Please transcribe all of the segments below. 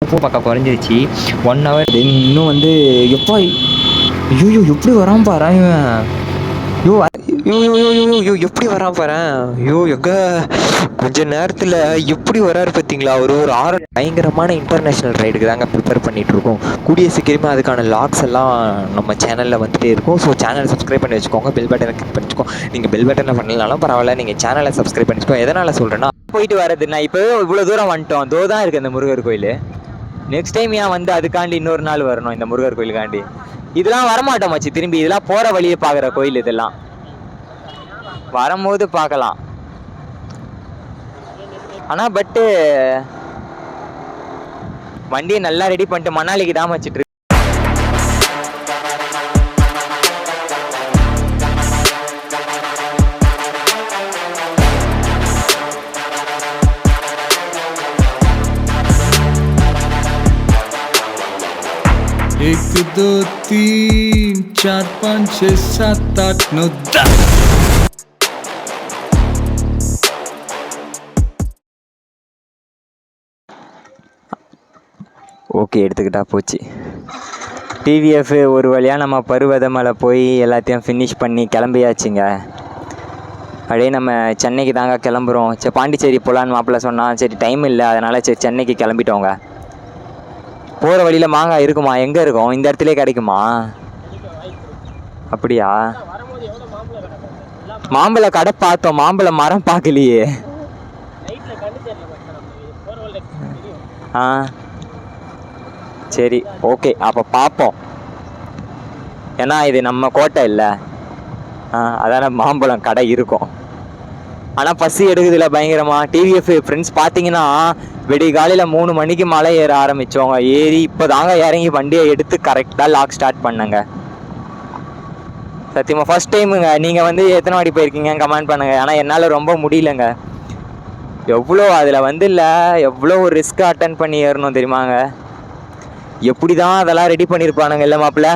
பக்கம் குறைஞ்சிருச்சு. 1 ஹவர் இன்னும் வந்து எப்போ ஐயோ எப்படி வரான் பாரு இவன். யோ யோ யோ யோ யோ யோ எப்படி வரான் பாரு. ஐயோ எங்க கொஞ்ச நேரத்தில் எப்படி வராரு பார்த்தீங்களா. ஒரு ஒரு பயங்கரமான இன்டர்நேஷ்னல் ரைடுக்கு தாங்க ப்ரிப்பேர் பண்ணிகிட்டு இருக்கோம். கூடிய சீக்கிரமாக அதுக்கான லாக்ஸ் எல்லாம் நம்ம சேனலில் வந்துகிட்டே இருக்கும். ஸோ சேனலை சப்ஸ்கிரைப் பண்ணி வச்சுக்கோங்க. பெல் பட்டனை கிளிக் பண்ணிச்சுக்கோ. நீங்கள் பெல் பட்டனை பண்ணலனாலும் பரவாயில்ல, நீங்கள் சேனலை சப்ஸ்கிரைப் பண்ணிச்சுக்கோ. எதனால் சொல்கிறேன்னா போயிட்டு வரது நான் இப்போ இவ்வளோ தூரம் வந்துட்டோம். தோ தான் இருக்குது அந்த முருகர் கோயில். நெக்ஸ்ட் டைம் ஏன் வந்து அதுக்காண்டி இன்னொரு நாள் வரணும் இந்த முருகர் கோயிலுக்காண்டி. இதெல்லாம் வரமாட்டோம் மச்சி திரும்பி. இதெல்லாம் போகிற வழியை பார்க்குற கோயில். இதெல்லாம் வரும்போது பார்க்கலாம். ஆனால் பட்டு வண்டியை நல்லா ரெடி பண்ணிட்டு மணாலிக்கு தான் வச்சுட்டு एक दो तीन चार पाँच छः सात आठ नौ 10. ஓகே எடுத்துக்கிட்டா போச்சு. டிவிஎஃப் ஒரு வழியாக நம்ம பருவத மலை போய் எல்லாத்தையும் ஃபினிஷ் பண்ணி கிளம்பியாச்சுங்க. அப்படியே நம்ம சென்னைக்கு தாங்க கிளம்புறோம். சரி பாண்டிச்சேரி போகலான்னு மாப்பிள்ளை சொன்னால், சரி டைம் இல்லை அதனால் சரி சென்னைக்கு கிளம்பிட்டோங்க. போகிற வழியில் மாங்காய் இருக்குமா? எங்கே இருக்கும்? இந்த இடத்துல கிடைக்குமா? அப்படியா? மாம்பழ கடை பார்த்தோம், மாம்பழ மரம் பார்க்கலையே. ஆ சரி ஓகே அப்போ பார்ப்போம். ஏன்னா இது நம்ம கோட்டை இல்லை. அதான மாம்பழம் கடை இருக்கும். ஆனால் பசி எடுக்குதுல பயங்கரமாக. டிவிஎஃப் ஃப்ரெண்ட்ஸ் பார்த்தீங்கன்னா விடிய காலையில் 3 மணிக்கு மலை ஏற ஆரம்பித்தவங்க. ஏறி இப்போ தாங்க இறங்கி வண்டியை எடுத்து கரெக்டாக லாக் ஸ்டார்ட் பண்ணங்க. சத்தியமாக ஃபஸ்ட் டைமுங்க. நீங்கள் வந்து எத்தனை வாட்டி போயிருக்கீங்க கமெண்ட் பண்ணுங்கள். ஆனால் என்னால் ரொம்ப முடியலங்க. எவ்வளோ அதில் வந்து இல்லை எவ்வளோ ஒரு ரிஸ்க் அட்டன் பண்ணி ஏறணும் தெரியுமாங்க. எப்படி தான் அதெல்லாம் ரெடி பண்ணியிருப்பானுங்க இல்லை மாப்பிள்ள?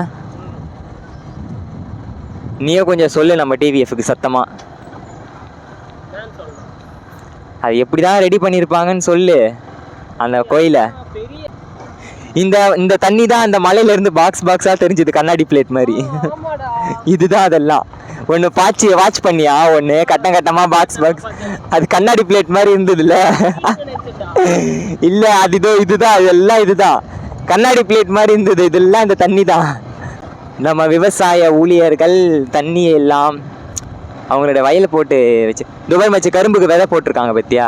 நீயே கொஞ்சம் சொல்லு நம்ம டிவிஎஃப்க்கு சத்தமாக. அது எப்படி தான் ரெடி பண்ணியிருப்பாங்கன்னு சொல்லு அந்த கோயிலை. இந்த தண்ணி தான் அந்த மலையிலேருந்து பாக்ஸாக தெரிஞ்சுது, கண்ணாடி பிளேட் மாதிரி. இதுதான் அதெல்லாம். ஒன்று வாட்ச் பண்ணியா? ஒன்று கட்டமாக பாக்ஸ் அது கண்ணாடி பிளேட் மாதிரி இருந்ததுல்ல. இல்லை அது இதுதான் இதெல்லாம் இதுதான் கண்ணாடி பிளேட் மாதிரி இருந்தது. இதெல்லாம் இந்த தண்ணி தான். நம்ம விவசாய ஊழியர்கள் தண்ணி எல்லாம் அவங்களோட வயலை போட்டு வச்சு துபாய் மச்சு கரும்புக்கு விதை போட்டிருக்காங்க பத்தியா.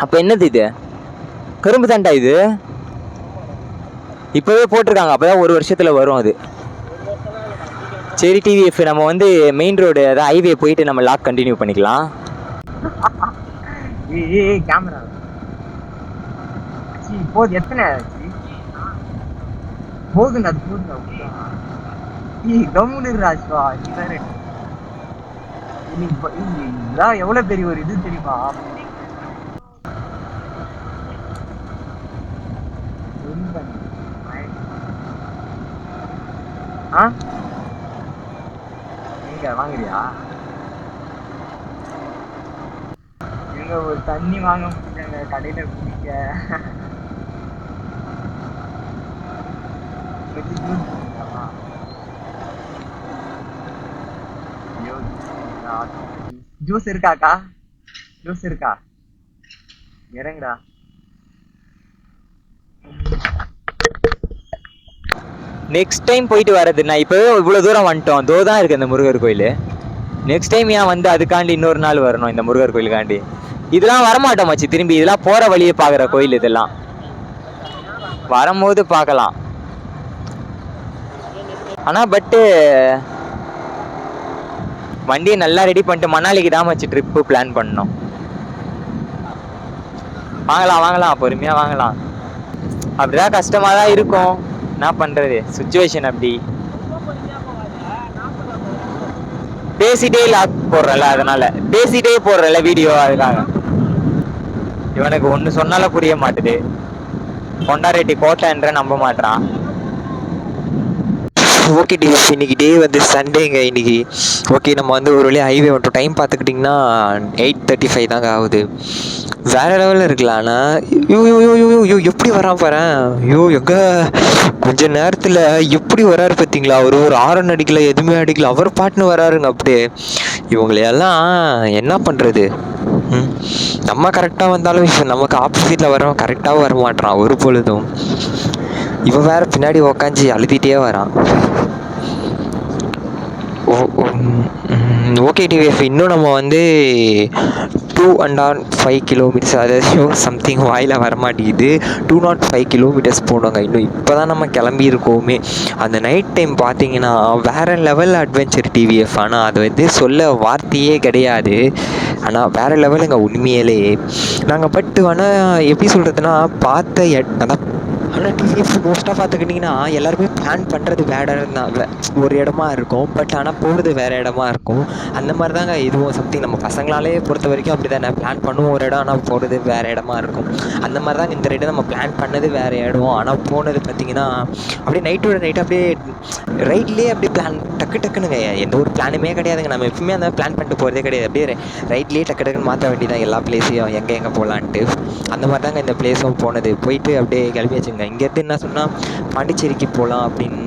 அப்போ என்னது இது? கரும்பு தாண்டா இது. இப்போவே போட்டிருக்காங்க, அப்போதான் 1 வருஷத்தில் வரும் அது. சரி டிவிஎஃப் நம்ம வந்து மெயின் ரோடு அதான் ஹைவே போயிட்டு நம்ம லாக் கண்டினியூ பண்ணிக்கலாம். கேமரா போகுது. எத்தனை போகுதுண்ணா? அது போகுதுண்ணா. எவ்வளவு பெரிய ஒரு இது தெரியுமா? எங்க வாங்குறியா? எங்க ஒரு தண்ணி வாங்க முடியல கடையில குடிக்க. ஜூஸ் இருக்காக்கா? ஜூஸ் இருக்கா? இறங்குடா. நெக்ஸ்ட் டைம் போயிட்டு வரது நான் இப்போ இவ்வளோ தூரம் வந்துட்டோம். தோ தான் இருக்குது அந்த முருகர் கோயில். நெக்ஸ்ட் டைம் ஏன் வந்து அதுக்காண்டி இன்னொரு நாள் வரணும் இந்த முருகர் கோயிலுக்காண்டி. இதெல்லாம் வரமாட்டோம் மச்சி திரும்பி. இதெல்லாம் போகிற வழியை பார்க்குற கோயில். இதெல்லாம் வரும்போது பார்க்கலாம். ஆனால் பட்டு வண்டியை நல்லா ரெடி பண்ணிட்டு மணாலிக்கு தான் வச்சு ட்ரிப்பு பிளான் பண்ணோம். வாங்கலாம் பொறுமையாக வாங்கலாம். அப்படிதான் கஷ்டமாக தான் இருக்கும். என்ன பண்ணுறது, சுச்சுவேஷன் அப்படி. பேசிட்டே லாக் போடுறல, அதனால பேசிட்டே போடுறல வீடியோ. அதுக்காக இவனுக்கு ஒன்று சொன்னால புரிய மாட்டுது. கொண்டாரெட்டி கோட்டைன்ற நம்ப மாட்டான். ஓகே டிஎஃப் இன்னைக்கு டே வந்து சண்டேங்க இன்னைக்கு. ஓகே நம்ம வந்து ஒரு வழியாக ஹைவே வந்துட்டோம். டைம் பார்த்துக்கிட்டிங்கன்னா 8:35 தாங்க ஆகுது. வேற லெவலில் இருக்கலாம். ஆனால் யோ யோ யோ யோ யோ எப்படி வரான் பாரேன். யோ எங்க கொஞ்ச நேரத்தில் எப்படி வராரு பார்த்தீங்களா? ஒரு ஆரன் அடிக்கல, எதுவுமே அடிக்கல, அவர் பாட்டுன்னு வராருங்க அப்படியே. இவங்களையெல்லாம் என்ன பண்ணுறது? ம் நம்ம கரெக்டாக வந்தாலும் நமக்கு ஆப்போசிட்டில் வரவன் கரெக்டாகவும் வர மாட்றான் ஒரு பொழுதும். இவன் வேற பின்னாடி உக்காஞ்சி அழுதிட்டே வரான். ஓகே டிவிஎஃப் இன்னும் நம்ம வந்து 2.5 கிலோமீட்டர்ஸ், அதாவது சம்திங் வாயில் வரமாட்டேங்குது. 205 கிலோமீட்டர்ஸ் போனோங்க. இன்னும் இப்போ தான் நம்ம கிளம்பியிருக்கோமே. அந்த நைட் டைம் பார்த்தீங்கன்னா வேறு லெவல் அட்வென்ச்சர் டிவிஎஃப். ஆனால் அது வந்து சொல்ல வார்த்தையே கிடையாது. ஆனால் வேறு லெவலுங்க உண்மையிலே. நாங்கள் பட்டு ஆனால் எப்படி சொல்கிறதுனா பார்த்த அதான். ஆனால் டிவிஎஃப் மோஸ்ட்டாக பார்த்துக்கிட்டிங்கன்னா எல்லாருமே பிளான் பண்ணுறது வேறு இடம் தான், ஒரு இடமா இருக்கும். பட் ஆனால் போகிறது வேறு இடமா இருக்கும். அந்த மாதிரி தாங்க இதுவும் சம்திங் நம்ம பசங்களாலே பொறுத்த வரைக்கும் அப்படி தானே பிளான் பண்ணுவோம் ஒரு இடம், ஆனால் போகிறது வேறு இடமா இருக்கும். அந்த மாதிரி தாங்க இந்த ரைடு நம்ம பிளான் பண்ணது வேறு இடம், ஆனால் போனது பார்த்திங்கன்னா அப்படியே நைட்டோட நைட்டு அப்படியே ரைட்லேயே அப்படியே பிளான் டக்குனுங்க. எந்த ஒரு பிளானுமே கிடையாதுங்க. நம்ம எப்பவுமே அந்த பிளான் பண்ணிட்டு போகிறதே கிடையாது. அப்படியே ரைட்லேயே டக்குன்னு மாற்ற வேண்டியதான் எல்லா பிளேஸையும், எங்கே போகலான்ட்டு. அந்த மாதிரி தாங்க இந்த பிளேஸும் போனது. போயிட்டு அப்படியே கிளம்பி வச்சுங்க. இங்கேருந்து என்ன சொன்னால் பாண்டிச்சேரிக்கு போகலாம் அப்படின்னு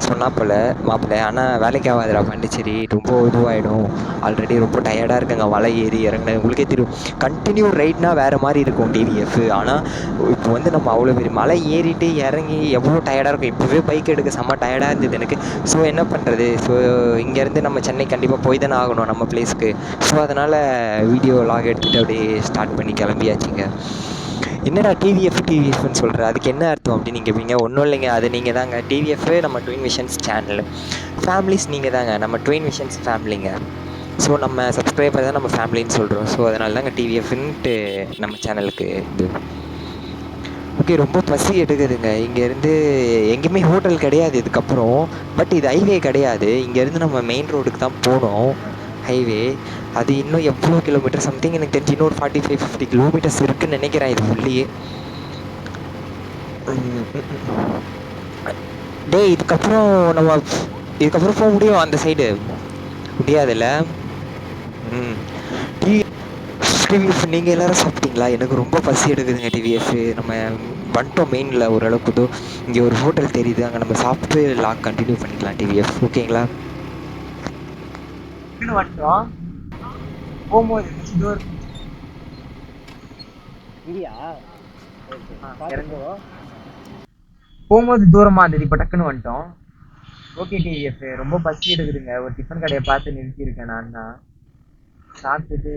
சொன்னால் போல் மாப்பிள்ளை. ஆனால் வேலைக்கு ஆகாதுடா பாண்டிச்சேரி, ரொம்ப இதுவாகிடும், ஆல்ரெடி ரொம்ப டயர்டாக இருக்குங்க மலை ஏறி இறங்கினது. உங்களுக்கே தெரியும் கண்டினியூ ரைட்னா வேறு மாதிரி இருக்கும் டிவிஎஃப். ஆனால் இப்போ வந்து நம்ம அவ்வளோ பெரிய மலை ஏறிட்டு இறங்கி எவ்வளோ டயர்டாக இருக்கும். இப்போவே பைக் எடுக்க செம்ம டயர்டாக இருந்தது எனக்கு. ஸோ என்ன பண்ணுறது, ஸோ இங்கேருந்து நம்ம சென்னை கண்டிப்பாக போய் தானே ஆகணும் நம்ம பிளேஸ்க்கு. ஸோ அதனால் வீடியோ லாக் எடுத்துகிட்டு அப்படியே ஸ்டார்ட் பண்ணி கிளம்பியாச்சுங்க. என்னடா டிவிஎஃப்னு சொல்கிற, அதுக்கு என்ன அர்த்தம் அப்படின்னு நீங்கள் கேட்பீங்க. ஒன்றும் இல்லைங்க, அது நீங்கள் தாங்க. டிவிஎஃப் நம்ம ட்வின் விஷன்ஸ் சேனல், ஃபேமிலிஸ் நீங்கள் தாங்க, நம்ம ட்வின் விஷன்ஸ் ஃபேமிலிங்க. ஸோ நம்ம சப்ஸ்கிரைபர் தான் நம்ம ஃபேமிலின்னு சொல்கிறோம். ஸோ அதனால தாங்க டிவிஎஃப்ன்ட்டு நம்ம சேனலுக்கு இது. ஓகே, ரொம்ப பசி எடுக்குதுங்க. இங்கேருந்து எங்கேயுமே ஹோட்டல் கிடையாது இதுக்கப்புறம். பட் இது ஹைவே கிடையாது, இங்கேருந்து நம்ம மெயின் ரோடுக்கு தான் போகணும். ஹைவே அது இன்னும் எவ்வளோ கிலோமீட்டர் சம்திங் எனக்கு தெரிஞ்சு இன்னொரு 45-50 கிலோமீட்டர்ஸ் இருக்குதுன்னு நினைக்கிறேன் இது உள்ளேயே. இதுக்கப்புறம் போக முடியும் அந்த சைடு? முடியாதுல்ல. டிவிஎஃப் நீங்கள் எல்லோரும் சாப்பிட்டீங்களா? எனக்கு ரொம்ப பசி எடுக்குதுங்க டிவிஎஃப். நம்ம வந்துட்டோம் மெயினில் ஓரளவுக்கு. இங்கே ஒரு ஹோட்டல் தெரியுது, அங்கே நம்ம சாப்பிட்டு லாக் கண்டினியூ பண்ணிக்கலாம் டிவிஎஃப். ஓகேங்களா? வந்துட்டோம். போகும்போது போகும்போது தூரமாக இருந்தது, இப்போ டக்குன்னு வந்துட்டோம். ஓகே டிவிஎஃப், ரொம்ப பசி எடுக்குதுங்க. ஒரு டிஃபன் கடையை பார்த்து நிறுத்தியிருக்கேன் நான் தான். சாப்பிட்டுட்டு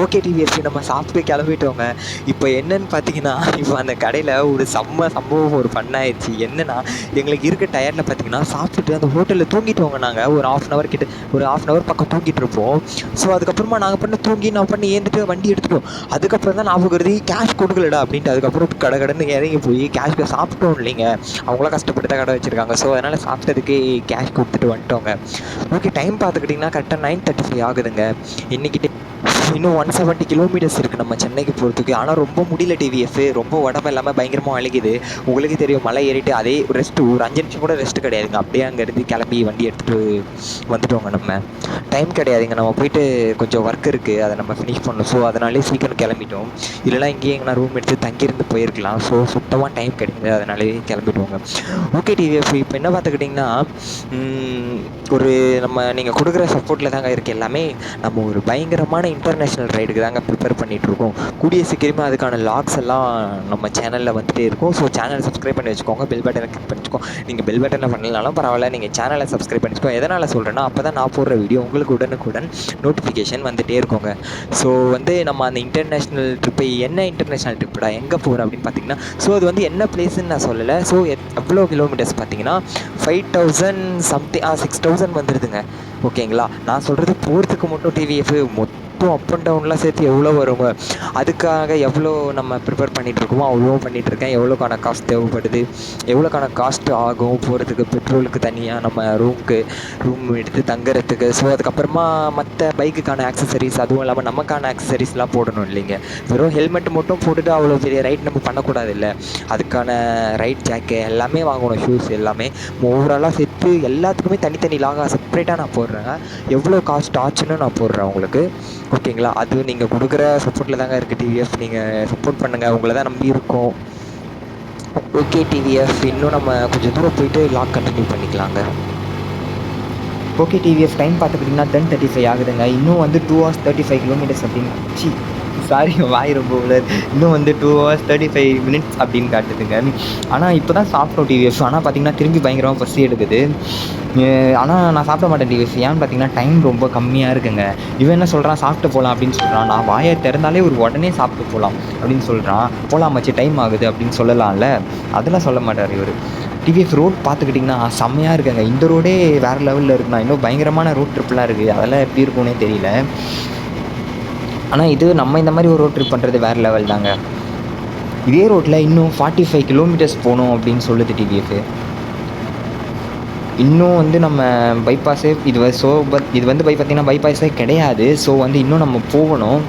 ஓகே டிவிஎஃப் நம்ம சாப்பிட்டு கிளம்பிட்டோங்க. இப்போ என்னன்னு பார்த்தீங்கன்னா, இப்போ அந்த கடையில் ஒரு சம்பவம் ஒரு பண்ணாயிடுச்சு. என்னென்னா, எங்களுக்கு இருக்க டயர்டில் பார்த்தீங்கன்னா சாப்பிட்டுட்டு அந்த ஹோட்டலில் தூங்கிட்டோங்க. நாங்கள் ஒரு ½ ஹவர் கிட்ட, ஒரு ½ ஹவர் பக்கம் தூங்கிட்டு இருப்போம். ஸோ அதுக்கப்புறமா நாங்கள் தூங்கி நான் ஏந்துட்டு வண்டி எடுத்துட்டோம். அதுக்கப்புறம் தான் ஞாபகம் வருது, கேஷ் கொடுக்கலடா அப்படின்ட்டு. அதுக்கப்புறம் கடன்னு இறங்கி போய் கேஷ் சாப்பிட்டோம் இல்லைங்க. அவங்களாம் கஷ்டப்பட்டு தான் கடை வச்சுருக்காங்க. ஸோ அதனால் சாப்பிட்டதுக்கு கேஷ் கொடுத்துட்டு வந்துட்டோங்க. ஓகே, டைம் பார்த்துக்கிட்டிங்கன்னா கரெக்டாக 9:35 ஆகுதுங்க. இன்றைக்கி இன்னும் 170 கிலோமீட்டர்ஸ் இருக்குது நம்ம சென்னைக்கு போகிறதுக்கு. ஆனால் ரொம்ப முடியல டிவிஎஃப், ரொம்ப உடம்பு இல்லாமல் பயங்கரமாக வலிக்குது. உங்களுக்கு தெரியும், மலை ஏறிட்டு அதே ரெஸ்ட்டு ஒரு 5 நிமிஷம் கூட ரெஸ்ட்டு கிடையாதுங்க. அப்படியே அங்கேருந்து கிளம்பி வண்டி எடுத்துகிட்டு வந்துட்டோங்க. நம்ம டைம் கிடையாதுங்க, நம்ம போயிட்டு கொஞ்சம் ஒர்க் இருக்குது, அதை நம்ம ஃபினிஷ் பண்ணணும். ஸோ அதனாலே சீக்கிரம் கிளம்பிட்டோம். இல்லைனா இங்கேயே எங்கன்னா ரூம் எடுத்து தங்கியிருந்து போயிருக்கலாம். ஸோ சுத்தமாக டைம் கிடையாது, அதனாலே கிளம்பிடுவோங்க. ஓகே டிவிஎஃப், இப்போ என்ன பார்த்துக்கிட்டிங்கன்னா, ஒரு நம்ம நீங்கள் கொடுக்குற சப்போர்ட்டில் தாங்க இருக்குது எல்லாமே. நம்ம ஒரு பயங்கரமான இன்டர்நேஷ்னல் ரைடுக்கு தாங்க ப்ரிப்பேர் பண்ணிகிட்ருக்கோம். கூடிய சீக்கிரமாக அதுக்கான லாக்ஸ் எல்லாம் நம்ம சேனலில் வந்துகிட்டே இருக்கும். ஸோ சேனலை சப்ஸ்கிரைப் பண்ணி வச்சுக்கோங்க, பெல் பட்டனை கிளிக் பண்ணிச்சுக்கோங்க. நீங்கள் பெல் பட்டனை பண்ணலனாலும் பரவாயில்ல, நீங்கள் சேனலை சப்ஸ்கிரைப் பண்ணிச்சுக்கோங்க. எதனால் சொல்கிறேன்னா, அப்போ தான் நான் போடுற வீடியோ உங்களுக்கு உடனுக்குடன் நோட்டிஃபிகேஷன் வந்துகிட்டே இருக்குங்க. ஸோ நம்ம அந்த இன்டர்நேஷ்னல் ட்ரிப்பை, என்ன இன்டர்நேஷ்னல் ட்ரிப்படா எங்கே போகிறோம் அப்படின்னு பார்த்தீங்கன்னா, ஸோ அது என்ன பிளேஸ்ன்னு நான் சொல்லலை. ஸோ எவ்வளோ கிலோமீட்டர்ஸ் பார்த்தீங்கன்னா 5000 சம்திங் 6000 வந்துடுதுங்க. ஓகேங்களா? நான் சொல்கிறது போகிறதுக்கு மட்டும் டிவிஎஃப் மொத்தம் அப் அண்ட் டவுன்லாம் சேர்த்து எவ்வளோ வருங்க. அதுக்காக எவ்வளோ நம்ம ப்ரிப்பேர் பண்ணிகிட்ருக்கோமோ அவ்வளோ பண்ணிகிட்ருக்கேன். எவ்வளோக்கான காஸ்ட் தேவைப்படுது, எவ்வளோக்கான காஸ்ட்டு ஆகும் போகிறதுக்கு, பெட்ரோலுக்கு தனியாக, நம்ம ரூம் எடுத்து தங்குறதுக்கு. ஸோ அதுக்கப்புறமா மற்ற பைக்குக்கான ஆக்சசரிஸ், அதுவும் இல்லாமல் நமக்கான ஆக்சசரிஸ்லாம் போடணும் இல்லைங்க. வெறும் ஹெல்மெட் மட்டும் போட்டுட்டு அவ்வளோ பெரிய ரைட் நம்ம பண்ணக்கூடாது இல்லை. அதுக்கான ரைட் ஜாக்கெட் எல்லாமே வாங்கணும், ஷூஸ் எல்லாமே. ஓவராலாக சேர்த்து இதுக்கு எல்லாத்துக்குமே தனித்தனி லாகா செப்பரேட்டாக நான் போடுறேன். எவ்வளோ காஸ்ட் ஆச்சுன்னு நான் போடுறேன் உங்களுக்கு. ஓகேங்களா? அது நீங்கள் கொடுக்குற சப்போர்ட்டில் தாங்க இருக்குது டிவிஎஃப். நீங்கள் சப்போர்ட் பண்ணுங்கள், உங்களை தான் நம்பி இருக்கோம். ஓகே டிவிஎஃப், இன்னும் நம்ம கொஞ்சம் தூரம் போயிட்டு லாக் கண்டினியூ பண்ணிக்கலாங்க. ஓகே டிவிஎஃப், டைம் பார்த்துக்கிட்டிங்கன்னா 10:35 ஆகுதுங்க. இன்னும் வந்து 2 hours 35 kilometers அப்படின்னு சாரி வாய் ரொம்ப உள்ளது. இன்னும் வந்து 2 hours 35 minutes அப்படின்னு காட்டுதுங்க. ஆனால் இப்போ தான் சாப்பிட்டோம் டிவிஎஃப். ஆனால் பார்த்தீங்கன்னா திரும்பி பயங்கரமாக பசி எடுக்குது. ஆனால் நான் சாப்பிட மாட்டேன் டிவிஎஃப். ஏன்னு பார்த்தீங்கன்னா டைம் ரொம்ப கம்மியாக இருக்குங்க. இவன் என்ன சொல்கிறான், சாப்பிட்டு போகலாம் அப்படின்னு சொல்கிறான். நான் வாயை திறந்தாலே ஒரு உடனே சாப்பிட்டு போகலாம் அப்படின்னு சொல்கிறான். போகலாம் மச்சி, டைம் ஆகுது அப்படின்னு சொல்லலாம்ல, அதெல்லாம் சொல்ல மாட்டார் இவர். டிவிஎஃப் ரோட் பார்த்துக்கிட்டிங்கன்னா செம்மையாக இருக்குங்க. இந்த ரோடே வேறு லெவலில் இருக்குண்ணா. இன்னும் பயங்கரமான ரோட் ட்ரிப்லாம் இருக்குது, அதெல்லாம் எப்படி இருக்கும்னே தெரியல. ஆனால் இது நம்ம இந்த மாதிரி ஒரு ரோட் ட்ரிப் பண்ணுறது வேறு லெவல் தாங்க. இதே ரோட்டில் இன்னும் 45 kilometers போகணும் அப்படின்னு சொல்லுது டிவிஎஃப். இன்னும் வந்து நம்ம பைபாஸே இது இது வந்து பார்த்திங்கன்னா பைபாஸே கிடையாது. ஸோ வந்து இன்னும் நம்ம போகணும்.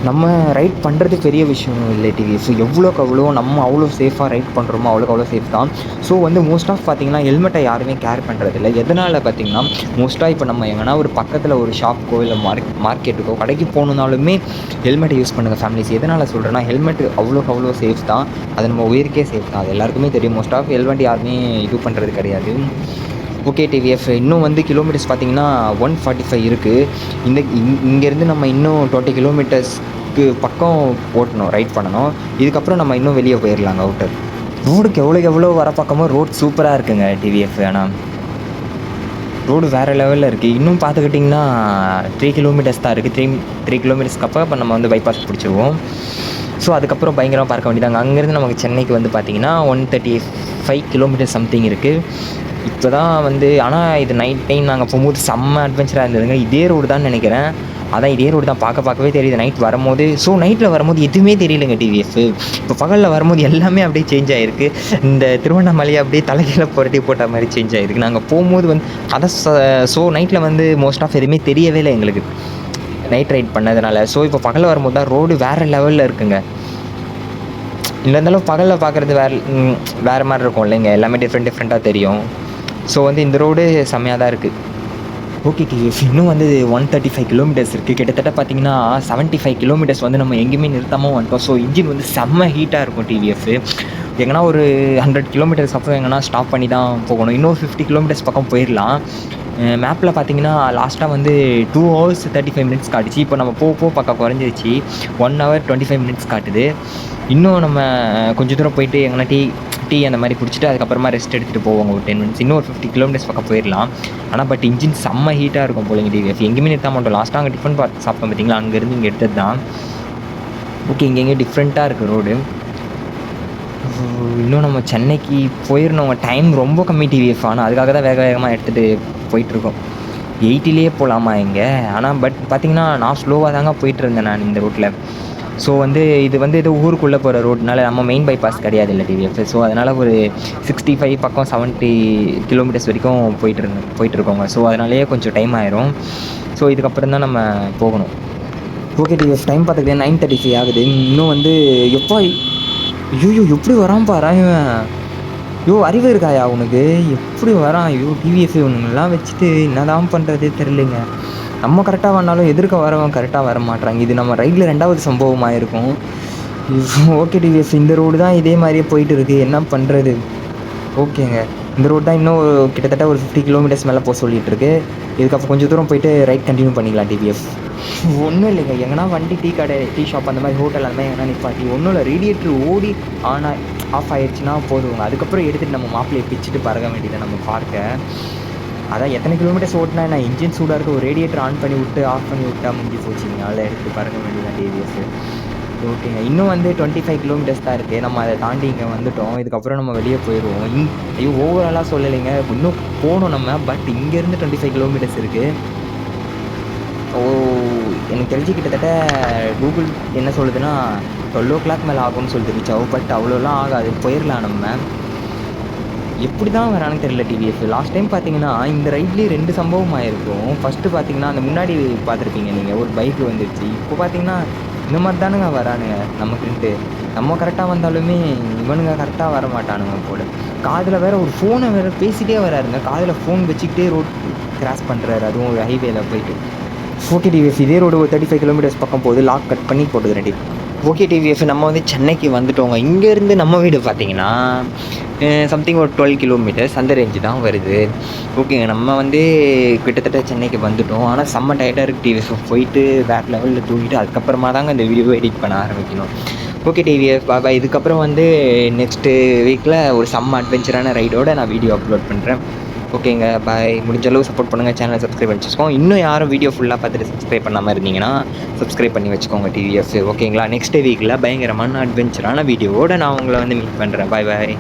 நம்ம ரைட் பண்ணுறது பெரிய விஷயம் இல்லை டிவிஎஃப். எவ்வளோக்கு அவ்வளோ நம்ம அவ்வளோ சேஃபாக ரைட் பண்ணுறோமோ அவ்வளோக்கு அவ்வளோ சேஃப் தான். ஸோ வந்து மோஸ்ட் ஆஃப் பார்த்திங்கன்னா ஹெல்மெட்டை யாருமே கேர் பண்ணுறதில்ல. எதனால் பார்த்திங்கன்னா மோஸ்ட்டாக இப்போ நம்ம எங்கன்னா ஒரு பக்கத்தில் ஒரு ஷாப்க்கோ இல்லை மார்க்கெட்டுக்கோ கடைக்கு போகணுன்னாலுமே ஹெல்மெட்டை யூஸ் பண்ணுங்கள் ஃபேமிலிஸ். எதனால் சொல்கிறேன்னா ஹெல்மெட் அவ்வளோக்கு அவ்வளோ சேஃப் தான். அது நம்ம உயிருக்கே சேஃப் தான். அது எல்லாருக்குமே தெரியும். மோஸ்ட் ஆஃப் ஹெல்மெட் யாருமே இது பண்ணுறது கிடையாது. ஓகே டிவிஎஃப், இன்னும் வந்து கிலோமீட்டர்ஸ் பார்த்திங்கன்னா 145 இருக்குது. இங்கேருந்து நம்ம இன்னும் 20 kilometersக்கு பக்கம் ஓட்டணும், ரைட் பண்ணணும். இதுக்கப்புறம் நம்ம இன்னும் வெளியே போயிடலாங்க அவுட்டர். ரோடுக்கு எவ்வளோ வர பக்கமோ ரோட் சூப்பராக இருக்குங்க டிவிஎஃப். ஆனால் ரோடு வேறு லெவலில் இருக்குது. இன்னும் பார்த்துக்கிட்டிங்கன்னா 3 kilometers தான் இருக்குது. 3 kilometersக்கு அப்புறம் இப்போ நம்ம வந்து பைபாஸ் பிடிச்சிருவோம். ஸோ அதுக்கப்புறம் பயங்கரமாக பார்க்க வேண்டியதாங்க. அங்கேருந்து நமக்கு சென்னைக்கு வந்து பார்த்திங்கன்னா 135 kilometers சம்திங் இருக்குது. இப்போ தான் வந்து, ஆனால் இது நைட் டைம் நாங்கள் போகும்போது செம்ம அட்வென்ச்சராக இருந்ததுங்க. இதே ரோடு தான் நினைக்கிறேன். அதான் இதே ரோடு தான், பார்க்கவே தெரியுது நைட் வரும்போது. ஸோ நைட்டில் வரும்போது எதுவுமே தெரியலைங்க டிவிஎஃப். இப்போ பகலில் வரும்போது எல்லாமே அப்படியே சேஞ்ச் ஆகிருக்கு. இந்த திருவண்ணாமலையை அப்படியே தலைகீழ புரட்டி போட்ட மாதிரி சேஞ்ச் ஆகிருக்கு. நாங்கள் போகும்போது வந்து அதான் ஸோ நைட்டில் வந்து மோஸ்ட் ஆஃப் எதுவுமே தெரியவே இல்லை எங்களுக்கு, நைட் ரைட் பண்ணதுனால. ஸோ இப்போ பகலில் வரும்போது தான் ரோடு வேறு லெவலில் இருக்குங்க. இல்லை இருந்தாலும் பகலில் பார்க்குறது வேறு மாதிரி இருக்கும் இல்லைங்க, எல்லாமே டிஃப்ரெண்ட்டாக தெரியும். ஸோ வந்து இந்த ரோடு செம்மையாக தான் இருக்குது. ஓகே டிவிஎஃப், இன்னும் வந்து 135 kilometers இருக்குது. கிட்டத்தட்ட பார்த்திங்கன்னா 75 kilometers வந்து நம்ம எங்கேயுமே நிறுத்தாமல் வந்துட்டோம். ஸோ இன்ஜின் வந்து செம்ம ஹீட்டாக இருக்கும் டிவிஎஃப். எங்கன்னா ஒரு 100 kilometers அப்புறம் எங்கன்னா ஸ்டாப் பண்ணி தான் போகணும். இன்னும் 50 kilometers பக்கம் போயிடலாம். மேப்பில் பார்த்திங்கன்னா லாஸ்ட்டாக வந்து 2 hours 35 minutes காட்டுச்சு. இப்போ நம்ம போக பக்கம் குறைஞ்சிருச்சு, 1 hour 25 minutes காட்டுது. இன்னும் நம்ம கொஞ்சம் தூரம் போயிட்டு எங்கன்னா டீ அந்த மாதிரி குடிச்சிட்டு அதுக்கப்புறமா ரெஸ்ட் எடுத்துகிட்டு போவாங்க ஒரு 10 minutes. இன்னும் ஒரு 50 kilometers பக்கம் போயிடலாம். ஆனால் பட் இன்ஜின் செம்ம ஹீட்டாக இருக்கும் போலங்க டிவிஎஃப். எங்கேயுமே நிறுத்த மாட்டோம். லாஸ்ட்டாக அங்கே டிஃபன் சாப்பிட்டோம் பார்த்தீங்களா, அங்கேருந்து இங்கே எடுத்தது தான். ஓகே, இங்கே டிஃப்ரெண்ட்டாக இருக்குது ரோடு. இன்னும் நம்ம சென்னைக்கு போயிடணும். டைம் ரொம்ப கம்மி டிவிஎஃப். ஆனால் அதுக்காக தான் வேகமாக எடுத்துகிட்டு போயிட்டுருக்கோம். 80 போகலாமா இங்கே. ஆனால் பட் பார்த்திங்கன்னா நான் ஸ்லோவாக தாங்க போயிட்டுருந்தேன் நான் இந்த ரோட்டில். ஸோ வந்து இது வந்து ஏதோ ஊருக்குள்ளே போகிற ரோட்னால நம்ம மெயின் பைபாஸ் கிடையாது இல்லை டிவிஎஃப். ஸோ அதனால் ஒரு 65 பக்கம் 70 kilometers வரைக்கும் போயிட்டுருக்கோங்க. ஸோ அதனாலேயே கொஞ்சம் டைம் ஆயிரும். ஸோ இதுக்கப்புறம் தான் நம்ம போகணும். ஓகே டிவிஎஃப், டைம் பார்த்துக்கிட்டே 9:35 ஆகுது. இன்னும் வந்து எப்போ எப்படி வரான் பாரா இவன். அறிவு இருக்காயா உனக்கு? எப்படி வரான் டிவிஎஃப். இவனுங்கெல்லாம் வச்சுட்டு என்னதான் பண்ணுறதே தெரிலங்க. நம்ம கரெக்டாக வந்தாலும் எதிர்க்க வரவன் கரெக்டாக வர மாட்றாங்க. இது நம்ம ரைட்டில் 2வது சம்பவமாக இருக்கும். ஓகே டிவிஎஃப், இந்த ரோடு தான் இதே மாதிரியே போயிட்டு இருக்குது, என்ன பண்ணுறது. ஓகேங்க, இந்த ரோடு தான் இன்னும் கிட்டத்தட்ட ஒரு 50 kilometers மேலே போக சொல்லிகிட்டு இருக்கு. இதுக்கப்புறம் கொஞ்சம் தூரம் போயிட்டு ரைட் கண்டினியூ பண்ணிக்கலாம் டிவிஎஃப். ஒன்றும் இல்லைங்க, எங்கன்னா வண்டி டீ கடை டீ ஷாப் அந்த மாதிரி ஹோட்டல் அந்த மாதிரி எங்கன்னா நிப்பாட்டி ஒன்றும் இல்லை, ரேடியேட்டர் ஓடி ஆஃப் ஆயிடுச்சுன்னா போதுங்க. அதுக்கப்புறம் எடுத்துகிட்டு நம்ம மாப்பிள்ளையை பிச்சுட்டு பறக்க வேண்டியதை நம்ம பார்க்க. அதான் எத்தனை கிலோமீட்டர்ஸ் ஓட்டினா நான் இன்ஜின் சூடாக இருக்க ஒரு ரேடியேட்டர் ஆன் பண்ணி விட்டு ஆஃப் பண்ணி விட்டா முடிஞ்சு போச்சுங்க. அதில் எடுத்து பறக்க வேண்டியதான் டிவிஎஸ். ஓகேங்க, இன்னும் வந்து 25 kilometers தான் இருக்குது. நம்ம அதை தாண்டி இங்கே வந்துவிட்டோம். இதுக்கப்புறம் நம்ம வெளியே போயிடுவோம். ஐயோ ஓவராலாக சொல்லலைங்க, இன்னும் போகணும் நம்ம. பட் இங்கேருந்து 25 kilometers இருக்குது. எனக்கு தெரிஞ்சு கிட்டத்தட்ட கூகுள் என்ன சொல்லுதுன்னா 12 o'clock மேலே ஆகும்னு சொல்லிட்டு இருந்துச்சாவோ. பட் அவ்வளோலாம் ஆகாது, போயிடலாம் நம்ம. எப்படி தான் வரானு தெரியல டிவிஎஃப். லாஸ்ட் டைம் பார்த்தீங்கன்னா இந்த ரைட்லேயே 2 சம்பவம் ஆகிருக்கும். ஃபஸ்ட்டு பார்த்தீங்கன்னா அந்த முன்னாடி பார்த்துருப்பீங்க நீங்கள், ஒரு பைக்கு வந்துருச்சு. இப்போ பார்த்தீங்கன்னா இந்த மாதிரி தானுங்க வரானுங்க நமக்குன்ட்டு. நம்ம கரெக்டாக வந்தாலுமே இவனுங்க கரெக்டாக வர மாட்டானுங்க போல. காதில் வேறு ஒரு ஃபோனை வேறு பேசிகிட்டே வராருங்க. காதில் ஃபோன் வச்சுக்கிட்டே ரோட் கிராஸ் பண்ணுறாரு, அதுவும் ஒரு ஹைவேல போயிட்டு. ஓகே டிவிஎஃப், இதே ரோடு ஒரு 35 கிலோமீட்டர்ஸ் பக்கம் போகுது. லாக் கட் பண்ணி போட்டுக்கிறேன் டி. ஓகே டிவிஎஃப், நம்ம வந்து சென்னைக்கு வந்துட்டோங்க. இங்கேருந்து நம்ம வீடு பார்த்தீங்கன்னா சம்திங் ஒரு 12 கிலோமீட்டர்ஸ் அந்த ரேஞ்சு தான் வருது. ஓகேங்க, நம்ம வந்து கிட்டத்தட்ட சென்னைக்கு வந்துவிட்டோம். ஆனால் செம்ம டயர்டாக இருக்குது டிவிஎஃப். போயிட்டு வேறு லெவலில் தூங்கிட்டு அதுக்கப்புறமா தாங்க இந்த வீடியோவை எடிட் பண்ண ஆரம்பிக்கணும். ஓகே டிவிஎஃப், பாய். இதுக்கப்புறம் வந்து நெக்ஸ்ட்டு வீக்கில் ஒரு செம்ம அட்வென்ச்சரான ரைடோடு நான் வீடியோ அப்லோட் பண்ணுறேன். ஓகேங்க, பாய். முடிஞ்ச அளவு சப்போர்ட் பண்ணுங்கள். சேனலை சப்ஸ்கிரைப் பண்ணி வச்சுக்கோங்க. இன்னும் யாரும் வீடியோ ஃபுல்லாக பார்த்துட்டு சப்ஸ்கிரைப் பண்ணாமல் இருந்தீங்கன்னா சப்ஸ்கிரைப் பண்ணி வச்சுக்கோங்க டிவிஎஃப். ஓகேங்களா, நெக்ஸ்ட் வீக்கில் பயங்கரமான அட்வென்ச்சரான வீடியோவோடு நான் உங்களை வந்து மீட் பண்ணுறேன். பாய்.